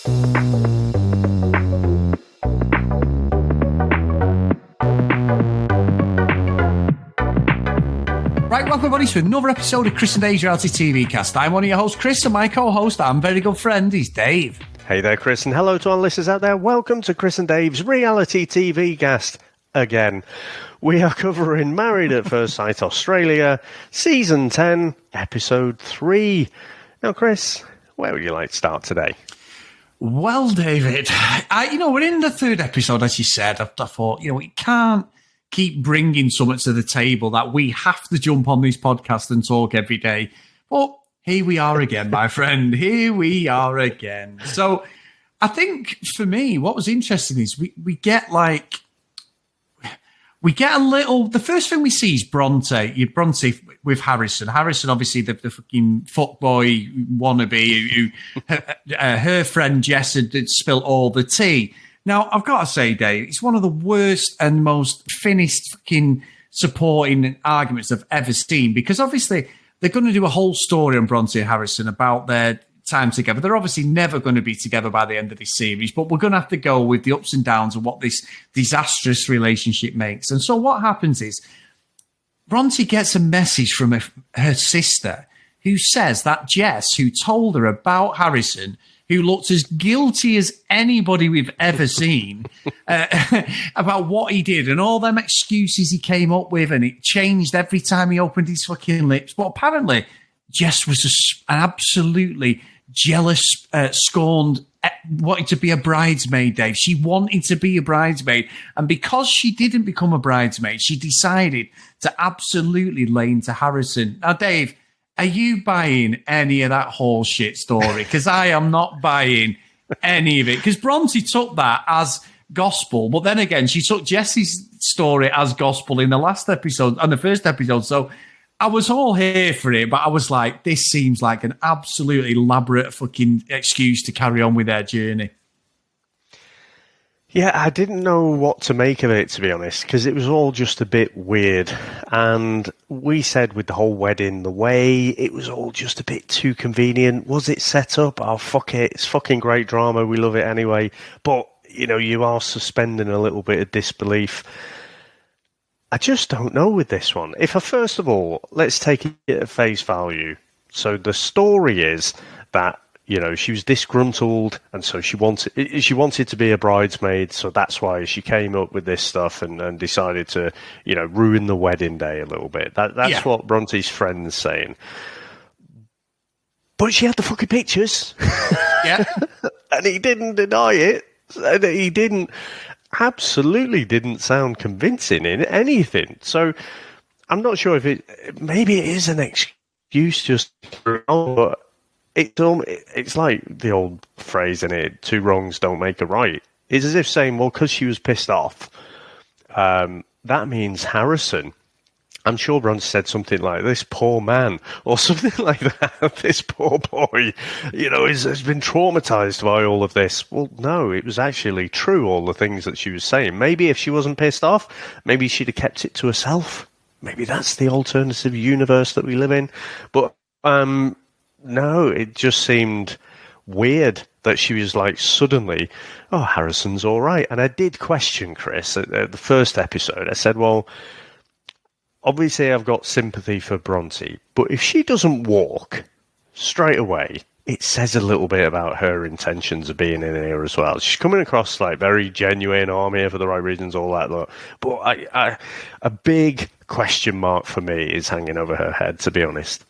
Right, welcome everybody to another episode of Chris and Dave's Reality TV Cast. I'm one of your hosts, Chris, and my co-host and very good friend is Dave. Hey there, Chris, and hello to our listeners out there. Welcome to Chris and Dave's Reality TV Cast again. We are covering Married at First Sight Australia, Season 10, Episode 3. Now, Chris, where would you like to start today? Well, David, we're in the third episode, as you said. I thought, we can't keep bringing something to the table that we have to jump on this podcast and talk every day. But here we are again, my friend. Here we are again. So I think for me, what was interesting is we get a little. The first thing we see is Bronte with Harrison. Harrison, obviously, the fucking fuckboy wannabe who her friend Jess had spilt all the tea. Now, I've got to say, Dave, it's one of the worst and most finished fucking supporting arguments I've ever seen, because obviously they're going to do a whole story on Bronte and Harrison about their time together. They're obviously never going to be together by the end of this series, but we're going to have to go with the ups and downs of what this disastrous relationship makes. And so what happens is Bronte gets a message from her sister who says that Jess, who told her about Harrison, who looked as guilty as anybody we've ever seen, about what he did and all them excuses he came up with, and it changed every time he opened his fucking lips. But apparently, Jess was an absolutely jealous, scorned, wanted to be a bridesmaid, Dave. She wanted to be a bridesmaid. And because she didn't become a bridesmaid, she decided to absolutely lay into Harrison. Now, Dave, are you buying any of that whole shit story? Because I am not buying any of it. Because Bronte took that as gospel, but then again, she took Jesse's story as gospel in the last episode, on the first episode. So I was all here for it, but I was like, this seems like an absolute elaborate fucking excuse to carry on with their journey. Yeah, I didn't know what to make of it, to be honest, because it was all just a bit weird. And we said with the whole wedding, the way it was all just a bit too convenient. Was it set up? Oh, fuck it. It's fucking great drama. We love it anyway. But, you are suspending a little bit of disbelief. I just don't know with this one. First of all, let's take it at face value. So the story is that she was disgruntled, and so she wanted to be a bridesmaid, so that's why she came up with this stuff and decided to, ruin the wedding day a little bit. That's what Bronte's friend's saying. But she had the fucking pictures. Yeah. And he didn't deny it. And he absolutely didn't sound convincing in anything. So I'm not sure if maybe it is an excuse just for, but it's like the old phrase in it, two wrongs don't make a right. It's as if saying, well, because she was pissed off, that means Harrison. I'm sure Ron said something like, this poor man, or something like that. This poor boy, has been traumatized by all of this. Well, no, it was actually true, all the things that she was saying. Maybe if she wasn't pissed off, maybe she'd have kept it to herself. Maybe that's the alternative universe that we live in. But, no, it just seemed weird that she was like, suddenly, oh, Harrison's all right. And I did question Chris at the first episode. I said, well, obviously I've got sympathy for Bronte, but if she doesn't walk straight away, it says a little bit about her intentions of being in here as well. She's coming across like very genuine, I'm here for the right reasons, all that. Look. But a big question mark for me is hanging over her head, to be honest.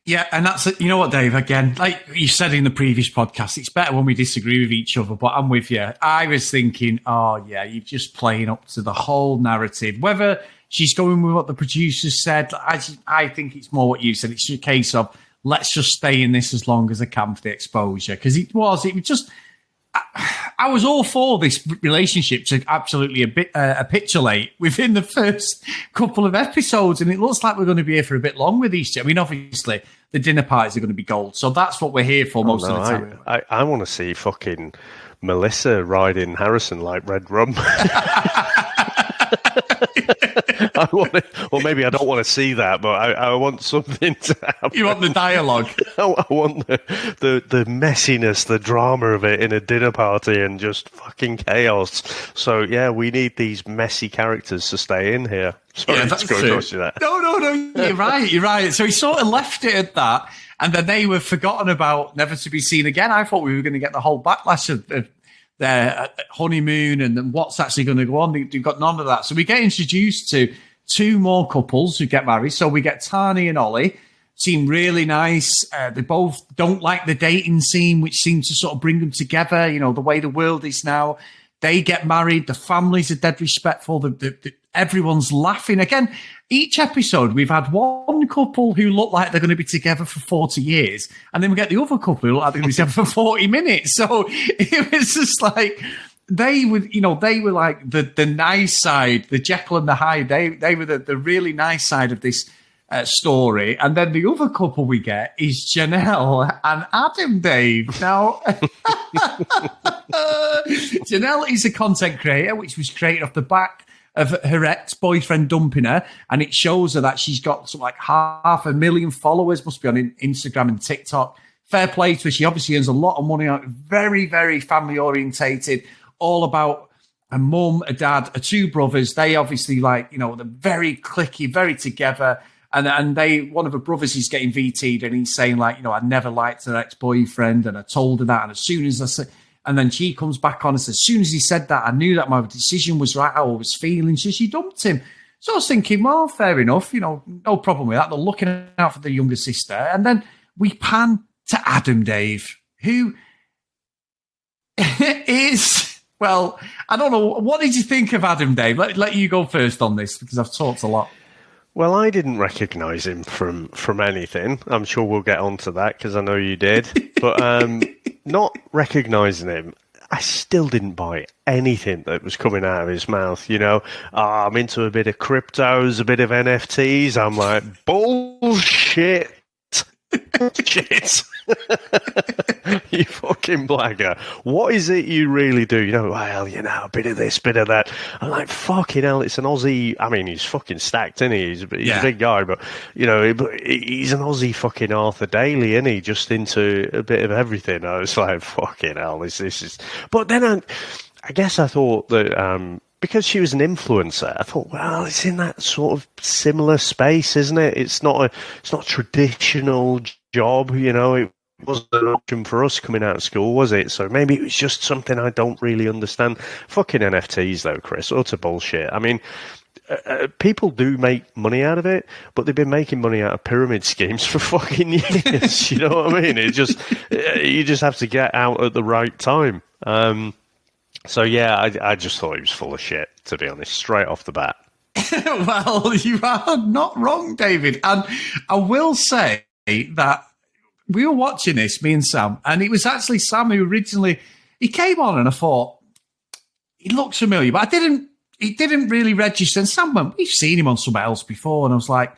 Yeah, and that's, you know what, Dave, again, like you said in the previous podcast, it's better when we disagree with each other, but I'm with you. I was thinking, oh, yeah, you're just playing up to the whole narrative. Whether she's going with what the producers said, I think it's more what you said. It's a case of, let's just stay in this as long as I can for the exposure. Because it was just, I was all for this relationship to absolutely capitulate within the first couple of episodes, and it looks like we're going to be here for a bit long with these two. I mean, obviously, the dinner parties are going to be gold, so that's what we're here for most of the time. I want to see fucking Melissa riding Harrison like red rum. I want it, or maybe I don't want to see that, but I want something to happen. You want the dialogue? I want the messiness, the drama of it in a dinner party, and just fucking chaos. So yeah, we need these messy characters to stay in here. Sorry, that's true. That. No, you're right. So he sort of left it at that, and then they were forgotten about, never to be seen again. I thought we were going to get the whole backlash of their honeymoon and then what's actually going to go on. They've got none of that. So we get introduced to two more couples who get married. So we get Tani and Ollie. Seem really nice. They both don't like the dating scene, which seems to sort of bring them together. You know, the way the world is now. They get married. The families are dead respectful. Everyone's laughing. Again, each episode, we've had one couple who look like they're going to be together for 40 years. And then we get the other couple who look like they're going to be together for 40 minutes. So it was just like, they were like the nice side, the Jekyll and the Hyde. They were the really nice side of this story. And then the other couple we get is Janelle and Adam, Dave. Now, Janelle is a content creator, which was created off the back of her ex-boyfriend dumping her, and it shows her that she's got something like 500,000 followers, must be on Instagram and TikTok. Fair play to her. She obviously earns a lot of money out. Very, very family orientated, all about a mum, a dad, a two brothers. They obviously they're very cliquey, very together. And one of her brothers is getting VT'd, and he's saying I never liked her ex-boyfriend, and I told her that. And as soon as I said, and then she comes back on and says, as soon as he said that, I knew that my decision was right, how I was feeling. So she dumped him. So I was thinking, well, fair enough, no problem with that. They're looking out for the younger sister. And then we pan to Adam, Dave, who is, well, I don't know. What did you think of Adam, Dave? Let you go first on this, because I've talked a lot. Well, I didn't recognise him from anything. I'm sure we'll get onto that, because I know you did. But not recognising him, I still didn't buy anything that was coming out of his mouth. I'm into a bit of cryptos, a bit of NFTs. I'm like, bullshit. Shit. You fucking blagger. What is it you really do? A bit of this, bit of that. I'm like, fucking hell, it's an Aussie. I mean, he's fucking stacked, isn't he? He's a big guy, but, he's an Aussie fucking Arthur Daly, isn't he? Just into a bit of everything. I was like, fucking hell, this is... But then I guess I thought that... because she was an influencer, I thought, well, it's in that sort of similar space, isn't it? It's not a traditional job, It wasn't an option for us coming out of school, was it? So maybe it was just something I don't really understand. Fucking NFTs, though, Chris, utter bullshit. I mean, people do make money out of it, but they've been making money out of pyramid schemes for fucking years. You know what I mean? You just have to get out at the right time. So, yeah, I just thought he was full of shit, to be honest, straight off the bat. Well, you are not wrong, David. And I will say that we were watching this, me and Sam, and it was actually Sam who originally... He came on and I thought, he looks familiar, but he didn't really register. And Sam went, we've seen him on somewhere else before. And I was like,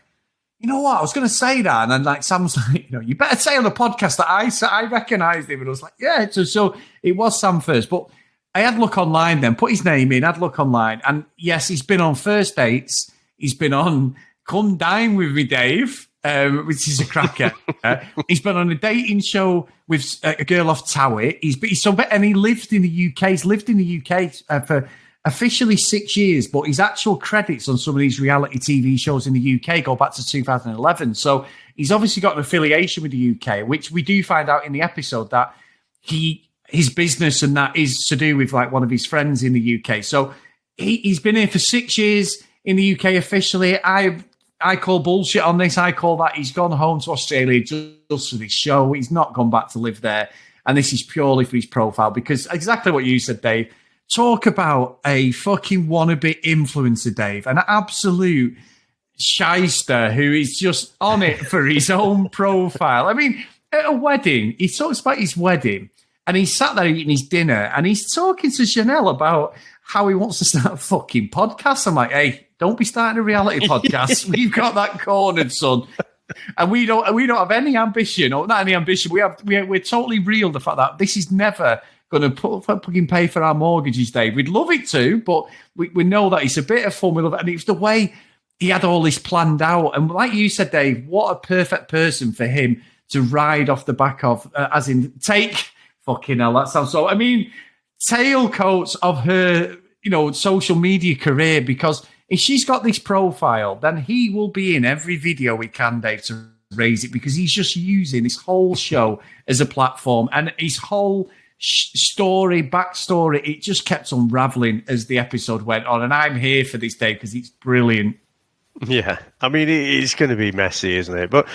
you know what? I was going to say that. And then Sam's like, you better say on the podcast that I recognised him. And I was like, yeah. So it was Sam first. But I had a look online then, put his name in, had a look online. And yes, he's been on First Dates. He's been on Come Dine With Me, Dave, which is a cracker. He's been on a dating show with a girl off Towie. And he lived in the UK. He's lived in the UK for officially 6 years, but his actual credits on some of these reality TV shows in the UK go back to 2011. So he's obviously got an affiliation with the UK, which we do find out in the episode that his business and that is to do with one of his friends in the UK. So he's been here for 6 years in the UK officially. I call bullshit on this. I call that he's gone home to Australia just for this show. He's not gone back to live there. And this is purely for his profile, because exactly what you said, Dave. Talk about a fucking wannabe influencer, Dave. An absolute shyster who is just on it for his own profile. I mean, at a wedding, he talks about his wedding and he's sat there eating his dinner and he's talking to Janelle about how he wants to start a fucking podcast. I'm like, hey, don't be starting a reality podcast. We've got that cornered, son. And we don't have any ambition, or not any ambition. We're totally real. The fact that this is never going to fucking pay for our mortgages, Dave. We'd love it to, but we know that it's a bit of fun. We love it, and it's the way he had all this planned out. And like you said, Dave, what a perfect person for him to ride off the back of, as in take fucking hell. That sounds so. I mean, tailcoats of her, social media career, because if she's got this profile, then he will be in every video we can, Dave, to raise it, because he's just using this whole show as a platform, and his whole backstory, it just kept unraveling as the episode went on. And I'm here for this, Dave, because it's brilliant. Yeah, I mean, it's going to be messy, isn't it? But,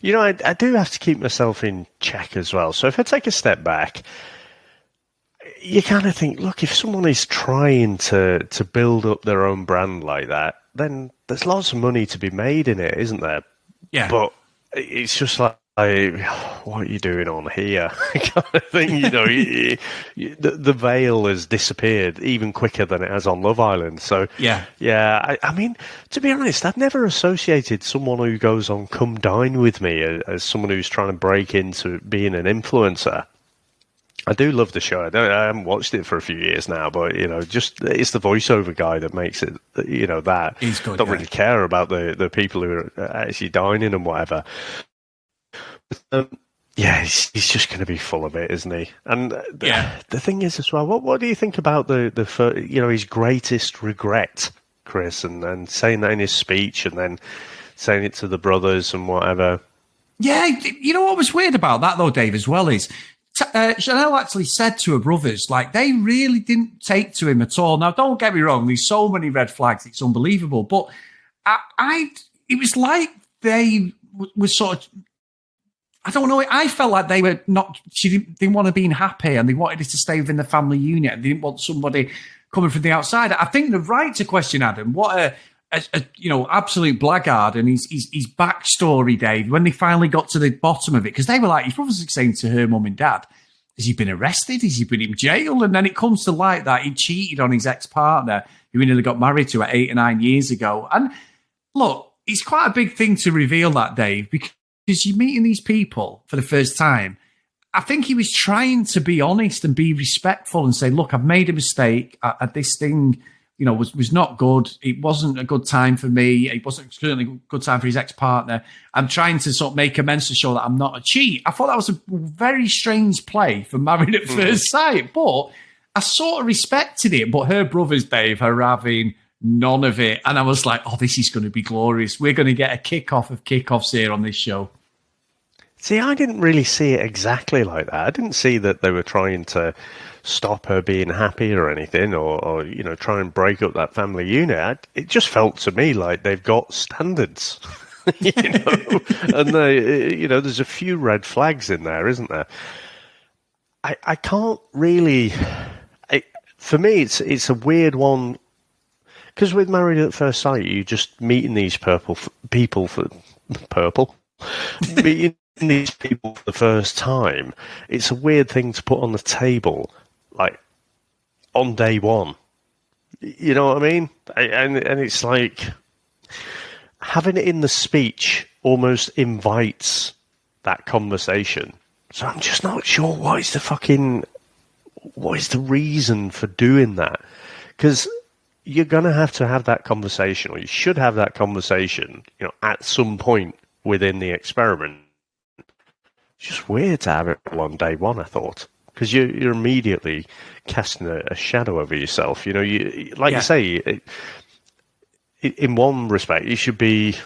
I do have to keep myself in check as well. So if I take a step back, you kind of think, look, if someone is trying to build up their own brand like that, then there's lots of money to be made in it, isn't there? Yeah. But it's just like, what are you doing on here? kind of thing, the veil has disappeared even quicker than it has on Love Island. So, I mean, to be honest, I've never associated someone who goes on Come Dine With Me as someone who's trying to break into being an influencer. I do love the show. I haven't watched it for a few years now, but just it's the voiceover guy that makes it. That he's good. Don't really care about the people who are actually dining and whatever. He's just going to be full of it, isn't he? And the thing is as well, what do you think about his greatest regret, Chris, and saying that in his speech, and then saying it to the brothers and whatever? Yeah, what was weird about that though, Dave, as well is. Chanel actually said to her brothers, like, they really didn't take to him at all. Now, don't get me wrong, there's so many red flags, it's unbelievable. But it was like they were sort of, I don't know, I felt like they were not, she didn't want to be happy, and they wanted it to stay within the family unit, and they didn't want somebody coming from the outside. I think the right to question Adam, what a absolute blackguard, and his backstory, Dave, when they finally got to the bottom of it, because they were like, his brothers were saying to her mum and dad, has he been arrested? Has he been in jail? And then it comes to light that he cheated on his ex-partner, who he nearly got married to at 8 or 9 years ago. And look, it's quite a big thing to reveal that, Dave, because you're meeting these people for the first time. I think he was trying to be honest and be respectful and say, look, I've made a mistake. This thing was not good. It wasn't a good time for me. It wasn't certainly a good time for his ex-partner. I'm trying to sort of make amends to show that I'm not a cheat. I thought that was a very strange play for Married at First Sight, but I sort of respected it. But her brothers, Dave, are having none of it. And I was like, oh, this is going to be glorious. We're going to get a kickoff of kickoffs here on this show. See, I didn't really see it exactly like that. I didn't see that they were trying to stop her being happy or anything, or try and break up that family unit. It just felt to me like they've got standards, and there's a few red flags in there, isn't there? I can't really. For me, it's a weird one, because with Married at First Sight, you just meeting these people for meeting these people for the first time. It's a weird thing to put on the table, like on day one. You know what I mean? And it's like having it in the speech almost invites that conversation. So I'm just not sure what is the reason for doing that, because you're going to have that conversation, or you should have that conversation, at some point within the experiment. It's just weird to have it on day one, I thought, because you're immediately casting a shadow over yourself. You say, in one respect, you should be,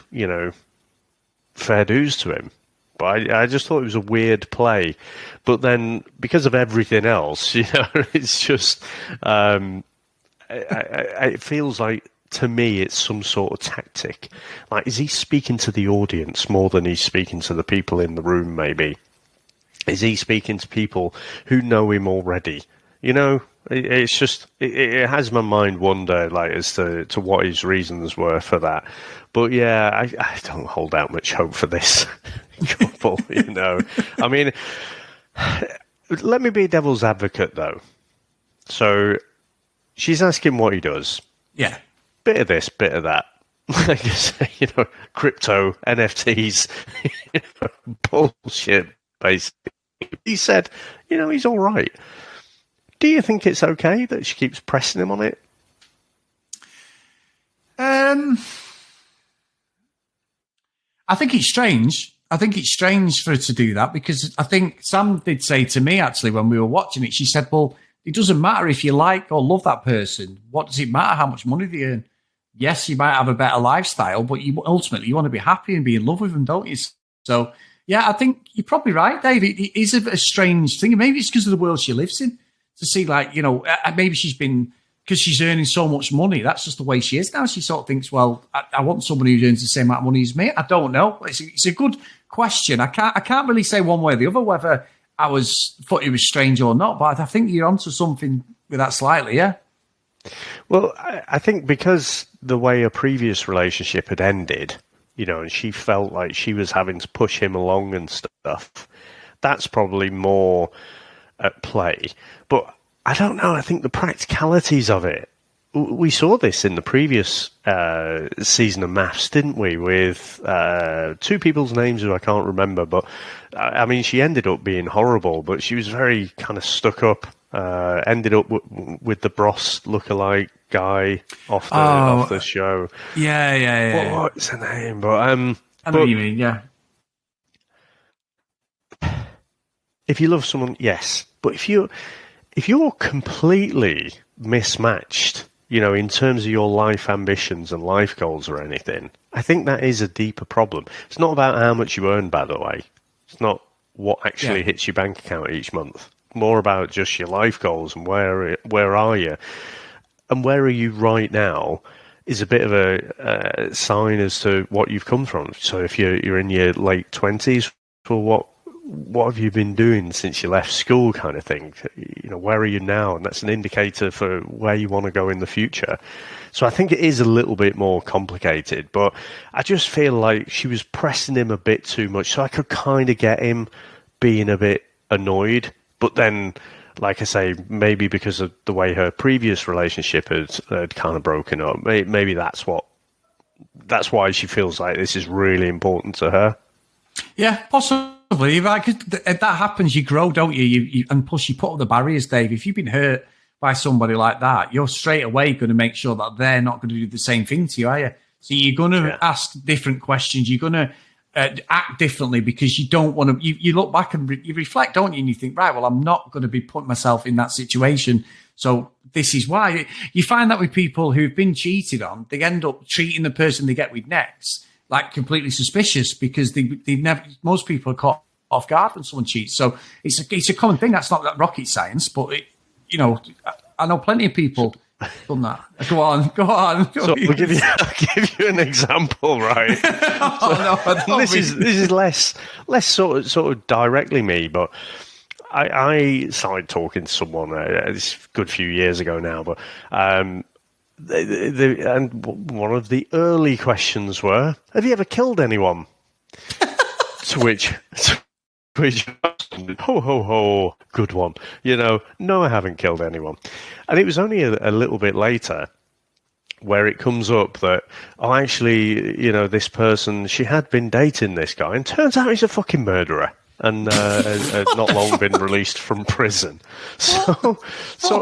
fair dues to him. But I just thought it was a weird play. But then, because of everything else, it's just, it feels like, to me, it's some sort of tactic. Like, is he speaking to the audience more than he's speaking to the people in the room, maybe? Is he speaking to people who know him already? It's just, it has my mind wonder, like, as to what his reasons were for that. But yeah, I don't hold out much hope for this couple, I mean, let me be devil's advocate, though. So she's asking what he does. Yeah. Bit of this, bit of that. like you say, crypto, NFTs, bullshit, basically. He said, he's all right. Do you think it's okay that she keeps pressing him on it? I think it's strange. I think it's strange for her to do that, because I think Sam did say to me, actually, when we were watching it, she said, well, it doesn't matter if you like or love that person. What does it matter how much money they earn? Yes, you might have a better lifestyle, but ultimately you want to be happy and be in love with them, don't you? So, yeah, I think you're probably right, Dave. It is a strange thing. Maybe it's because of the world she lives in, to see, like, maybe she's been, because she's earning so much money, that's just the way she is now. She sort of thinks, well, I want somebody who earns the same amount of money as me. I don't know. It's a good question. I can't really say one way or the other whether I thought it was strange or not, but I think you're onto something with that slightly, yeah? Well, I think because the way a previous relationship had ended, and she felt like she was having to push him along and stuff, that's probably more at play. But I don't know. I think the practicalities of it, we saw this in the previous season of Maths, didn't we? With two people's names who I can't remember, but I mean, she ended up being horrible, but she was very kind of stuck up. Ended up with the Bros lookalike guy off the show. Yeah. What's her name? But I know what you mean. Yeah. If you love someone, yes, but if you're completely mismatched, in terms of your life ambitions and life goals or anything, I think that is a deeper problem. It's not about how much you earn, by the way. It's not what actually hits your bank account each month. More about just your life goals and where are you, and where are you right now is a bit of a sign as to what you've come from. So if you're in your late 20s, well, what have you been doing since you left school, kind of thing? Where are you now? And that's an indicator for where you want to go in the future. So I think it is a little bit more complicated, but I just feel like she was pressing him a bit too much. So I could kind of get him being a bit annoyed, but then, like I say, maybe because of the way her previous relationship had kind of broken up, maybe that's why she feels like this is really important to her. Yeah, possibly. Right? 'Cause if that happens, you grow, don't you? And plus, you put up the barriers, Dave. If you've been hurt by somebody like that, you're straight away going to make sure that they're not going to do the same thing to you, are you? So you're going to ask different questions. You're going to act differently, because you don't want to. You look back and you reflect, don't you? And you think, right, well, I'm not going to be putting myself in that situation. So this is why. You find that with people who've been cheated on, they end up treating the person they get with next like completely suspicious, because they never. Most people are caught off guard when someone cheats. So it's a common thing. That's not that rocket science, but I know plenty of people done that. Go on. So I'll give you an example, right? This is less sort of directly me, but I started talking to someone. It's a good few years ago now, but and one of the early questions were, "Have you ever killed anyone?" to which, ho ho ho, good one. No, I haven't killed anyone. And it was only a little bit later where it comes up that, actually, this person, she had been dating this guy, and turns out he's a fucking murderer, and had not long been released from prison. So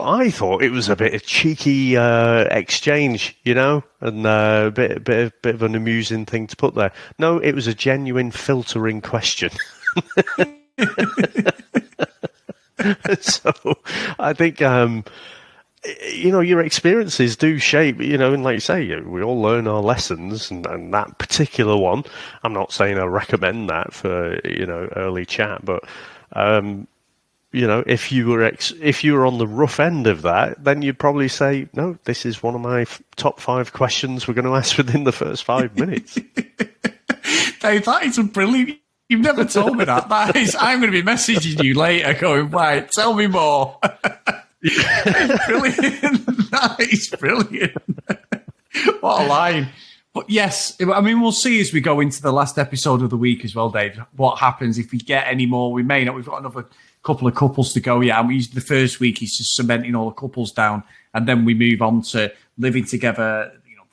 I thought it was a bit of cheeky exchange, and a bit of an amusing thing to put there. No, it was a genuine filtering question. So I think your experiences do shape, and like you say, we all learn our lessons, and that particular one, I'm not saying I recommend that for early chat, but if you were on the rough end of that, then you'd probably say, no, this is one of my top 5 questions we're going to ask within the first 5 minutes. Dave, that is brilliant. You've never told me that. I'm going to be messaging you later going, right, tell me more. Brilliant. That is brilliant. What a line. But yes, I mean, we'll see as we go into the last episode of the week as well, Dave, what happens if we get any more. We may not. We've got another couple of couples to go, and the first week is just cementing all the couples down, and then we move on to living together,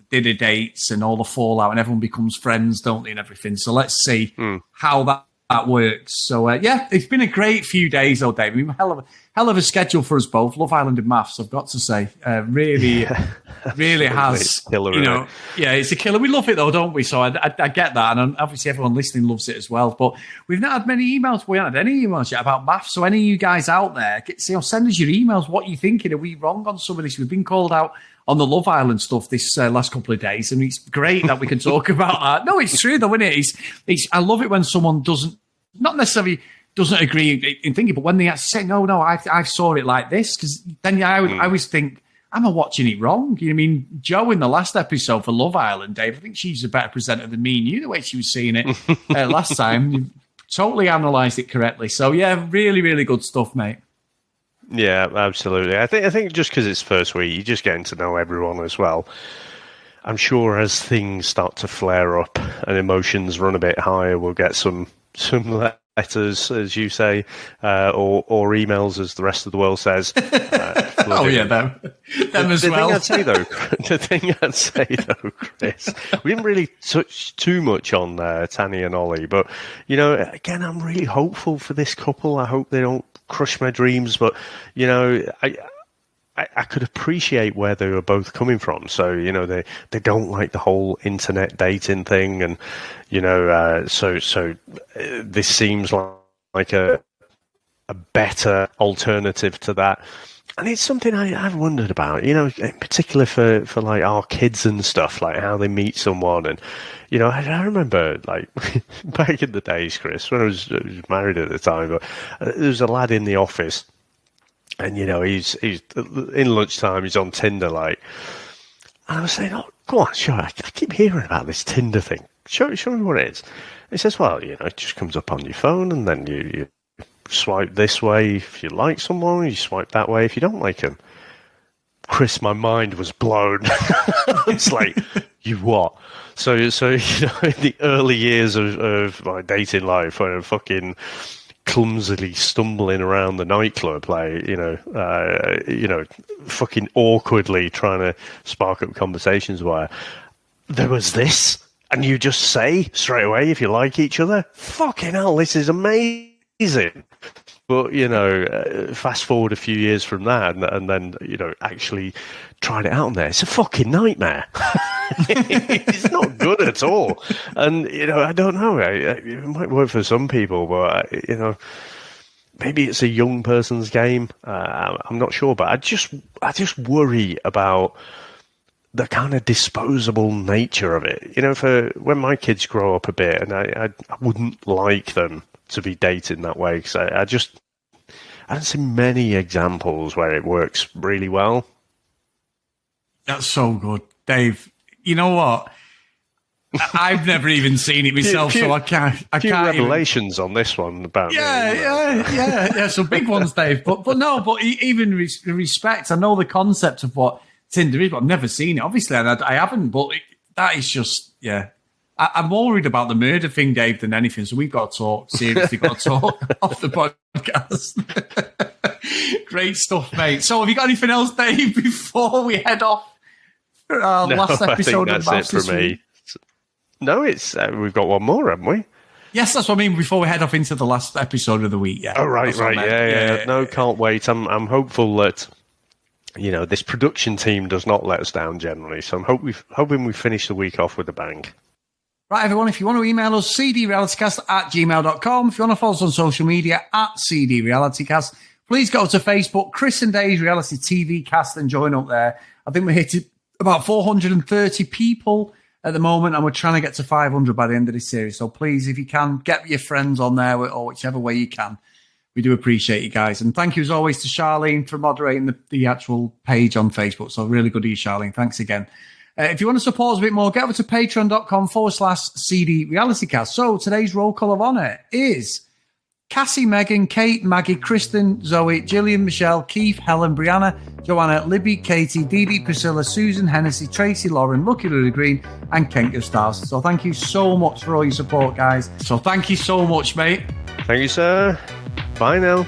dinner dates and all the fallout, and everyone becomes friends, don't they, and everything. So let's see how that works. So yeah, it's been a great few days, though, Dave. I mean, hell of a schedule for us both. Love Island and Maths, I've got to say, really has. Killer, you know, yeah, it's a killer. We love it though, don't we? So I get that, and obviously everyone listening loves it as well. But we've not had many emails. We haven't had any emails yet about Maths. So any of you guys out there, send us your emails. What you thinking? Are we wrong on some of this? We've been called out on the Love Island stuff this last couple of days, and it's great that we can talk about that. No, it's true though, isn't it? It's I love it when someone not necessarily doesn't agree in thinking, but when they actually say, no, I saw it like this, because then I always think, am I watching it wrong? You know what I mean? Jo in the last episode for Love Island, Dave, I think she's a better presenter than me and you, the way she was seeing it last time. You totally analysed it correctly. So yeah, really, really good stuff, mate. Yeah, absolutely. I think just because it's first week, you're just getting to know everyone as well. I'm sure as things start to flare up and emotions run a bit higher, we'll get some letters, as you say, or emails, as the rest of the world says. Oh yeah, them as well. The thing I'd say though, Chris, we didn't really touch too much on Tanny and Ollie, but you know, again, I'm really hopeful for this couple. I hope they don't crush my dreams, but you know, I could appreciate where they were both coming from. So, you know, they don't like the whole internet dating thing. And, you know, so this seems like a better alternative to that. And it's something I've wondered about, you know, in particular for like our kids and stuff, like how they meet someone. And, you know, I remember like back in the days, Chris, when I was married at the time, but there was a lad in the office. And, you know, he's in lunchtime, he's on Tinder, like, and I was saying, oh, go on, sure, I keep hearing about this Tinder thing. Show me what it is. He says, well, you know, it just comes up on your phone, and then you swipe this way if you like someone, you swipe that way if you don't like them. Chris, my mind was blown. It's like, you what? So, you know, in the early years of my dating life, when I'm fucking clumsily stumbling around the nightclub, like, you know, fucking awkwardly trying to spark up conversations where there was this, and you just say straight away if you like each other. Fucking hell, this is amazing. But, you know, fast forward a few years from that, and then, you know, actually trying it out on there, it's a fucking nightmare. It's not good at all. And, you know, I don't know. It might work for some people, but, you know, maybe it's a young person's game. I'm not sure, but I just worry about the kind of disposable nature of it. You know, for when my kids grow up a bit, and I wouldn't like them to be dating that way, because I don't see many examples where it works really well. That's so good, Dave. You know what? I've never even seen it myself, so I can't. Revelations on this one about yeah. So big ones, Dave. But even respect. I know the concept of what Tinder is, but I've never seen it. Obviously, and I haven't. But that is just I'm more worried about the murder thing, Dave, than anything. So we've got to talk. Seriously, got to talk off the podcast. Great stuff, mate. So have you got anything else, Dave, before we head off for our last episode of Maths this week? No, it's we've got one more, haven't we? Yes, that's what I mean. Before we head off into the last episode of the week, yeah. Oh, right, yeah. No, can't wait. I'm hopeful that, you know, this production team does not let us down generally. So I'm hoping we finish the week off with a bang. Right, everyone, if you want to email us, cdrealitycast@gmail.com. If you want to follow us on social media, @cdrealitycast. Please go to Facebook, Chris and Dave's Reality TV Cast, and join up there. I think we're hitting about 430 people at the moment, and we're trying to get to 500 by the end of this series. So please, if you can, get your friends on there, or whichever way you can. We do appreciate you guys. And thank you, as always, to Charlene for moderating the actual page on Facebook. So really good of you, Charlene. Thanks again. If you want to support us a bit more, get over to patreon.com/CD RealityCast. So today's roll call of honour is Cassie, Megan, Kate, Maggie, Kristen, Zoe, Gillian, Michelle, Keith, Helen, Brianna, Joanna, Libby, Katie, Dee Dee, Priscilla, Susan, Hennessy, Tracy, Lauren, Lucky Lily Green, and Kent Gustavs. So thank you so much for all your support, guys. So thank you so much, mate. Thank you, sir. Bye now.